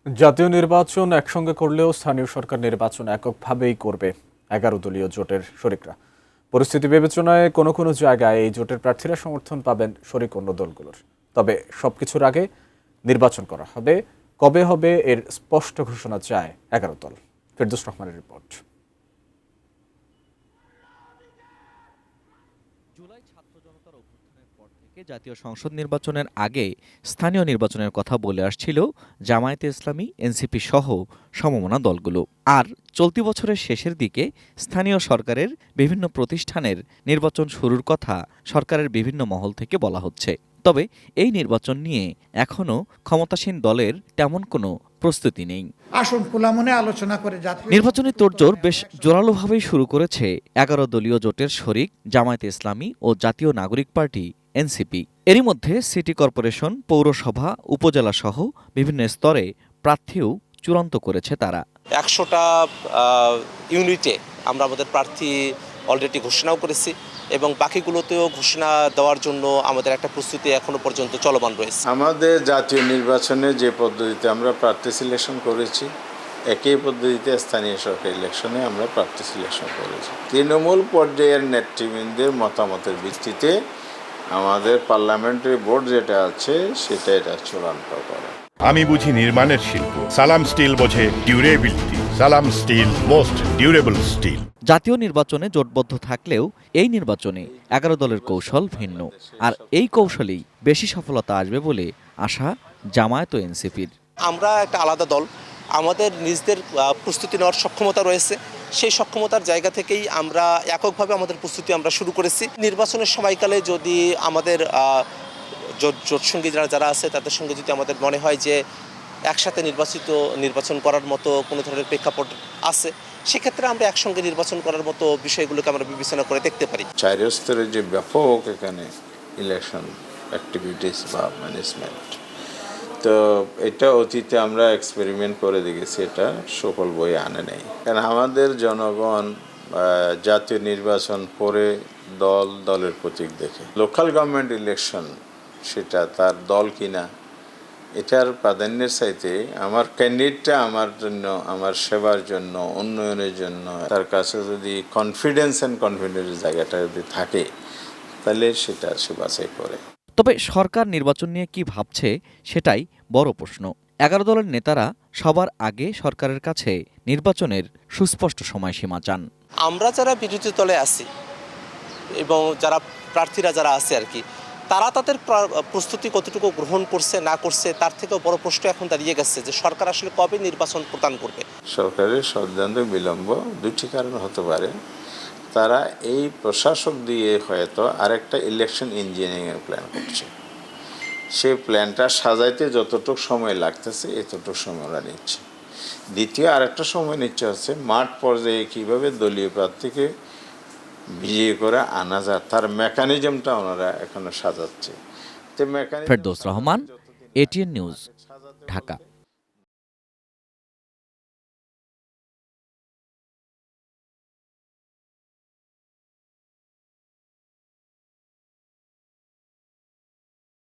জাতীয় নির্বাচন একসঙ্গে করলেও স্থানীয় সরকার নির্বাচন এককভাবেই করবে 11 দলীয় জোটের শরিকরা। পরিস্থিতি বিবেচনায় কোনো কোনো জায়গায় এই জোটের প্রার্থীরা সমর্থন পাবেন শরিক অন্য দলগুলোর। তবে সবকিছুর আগে নির্বাচন করা হবে, কবে হবে এর স্পষ্ট ঘোষণা চায় 11 দল। ফেরদৌস রহমানের রিপোর্ট। জুলাই ছাত্র জনতার অভ্যুত্থানের পর থেকে জাতীয় সংসদ নির্বাচনের আগে স্থানীয় নির্বাচনের কথা বলে আসছিল জামায়াতে ইসলামী, এনসিপি সহ সমমনা দলগুলো। আর চলতি বছরের শেষের দিকে স্থানীয় সরকারের বিভিন্ন প্রতিষ্ঠানের নির্বাচন শুরুর কথা সরকারের বিভিন্ন মহল থেকে বলা হচ্ছে। তবে এই নির্বাচন নিয়ে এখনও ক্ষমতাসীন দলের তেমন কোনো প্রস্তুতি নেই। আসুন খোলামনে আলোচনা করে নির্বাচনী তোড়জোড় বেশ জোরালোভাবেই শুরু করেছে 11 দলীয় জোটের শরিক জামায়াতে ইসলামী ও জাতীয় নাগরিক পার্টি এনসিপি। এরই মধ্যে সিটি কর্পোরেশন, পৌরসভা, উপজেলা সহ বিভিন্ন স্তরে প্রার্থীও চূড়ান্ত করেছে তারা। 100টা ইউনিটে আমরা আমাদের প্রার্থী অলরেডি ঘোষণাও করেছি এবং বাকিগুলোতেও ঘোষণা দেওয়ার জন্য আমাদের একটা প্রস্তুতি এখনো পর্যন্ত চলমান রয়েছে। আমাদের জাতীয় নির্বাচনে যে পদ্ধতিতে আমরা প্রার্থী সিলেকশন করেছি, একই পদ্ধতিতে স্থানীয় সরকার ইলেকশনে আমরা প্রার্থী সিলেকশন করেছি। তৃণমূল পর্যায়ের নেতৃবৃন্দের মতামতের ভিত্তিতে আমাদের পার্লামেন্টারি বোর্ড যেটা আছে সেটা এটা চূড়ান্ত করে। আমি বুঝি নির্মাণের শিল্প, সালাম স্টিল বোঝে ডিউরেবিলিটি। সালাম স্টিল, মোস্ট ডিউরেবল স্টিল। জাতীয় নির্বাচনে জোটবদ্ধ থাকলেও এই নির্বাচনে 11 দলের কৌশল ভিন্ন। আর এই কৌশলেই বেশি সফলতা আসবে বলে আশা জামায়াত ও এনসিপির। আমরা একটা আলাদা দল, আমাদের নিজেদের প্রস্তুতি নেওয়ার সক্ষমতা রয়েছে। সেই সক্ষমতার জায়গা থেকেই আমরা এককভাবে আমাদের প্রস্তুতি আমরা শুরু করেছি। নির্বাচনের সময়কালে যদি আমাদের জোটসঙ্গী যারা আছে তাদের সঙ্গে যদি আমাদের মনে হয় যে একসাথে নির্বাচন করার মতো কোনো ধরনের প্রেক্ষাপট আছে, সেক্ষেত্রে আমরা একসঙ্গে নির্বাচন করার মতো বিষয়গুলোকে আমরা বিবেচনা করে দেখতে পারি। 4 স্তরের যে ব্যাপক এখানে ইলেকশন অ্যাক্টিভিটিস বা ম্যানেজমেন্ট, তো এটা অতীতে আমরা এক্সপেরিমেন্ট করে দেখেছি, এটা সফল বয়ে আনে নেই। কারণ আমাদের জনগণ জাতীয় নির্বাচন পরে দলের প্রতীক দেখে। লোকাল গভর্নমেন্ট ইলেকশন সেটা তার দল কিনা, এটার প্রাধান্যের চাইতে আমার ক্যান্ডিডেটটা আমার জন্য, আমার সেবার জন্য, উন্নয়নের জন্য তার কাছে যদি কনফিডেন্সের জায়গাটা যদি থাকে, তাহলে সেটা সে বাছাই করে। তবে সরকার নির্বাচন নিয়ে কি ভাবছে সেটাই বড় প্রশ্ন। 11 দলের নেতারা সবার আগে সরকারের কাছে নির্বাচনের সুস্পষ্ট সময়সীমা চান। আমরা যারা বিরোধী দলে আছি এবং যারা প্রার্থীরা যারা আছে আর কি, তারা তাদের প্রস্তুতি কতটুকু গ্রহণ করছে না করছে তার থেকেও বড় প্রশ্ন এখন দাঁড়িয়ে গেছে যে সরকার আসলে কবে নির্বাচন প্রদান করবে। সরকারের সিদ্ধান্ত বিলম্ব দুটি কারণ হতে পারে। তারা এই প্রশাসক দিয়ে হয়তো আরেকটা ইলেকশন ইঞ্জিনিয়ারিংয়ের প্ল্যান করছে। সেই প্ল্যানটা সাজাইতে যতটুকু সময় লাগতেছে এতটুকু সময় ওরা নিচ্ছে। দ্বিতীয় আরেকটা সময় নিচ্ছে হচ্ছে মাঠ পর্যায়ে কীভাবে দলীয় প্রার্থীকে বিজয়ী করে আনা যায়, তার মেকানিজমটা ওনারা এখনো সাজাচ্ছে। Ferdous Rahman, ATN news, Dhaka.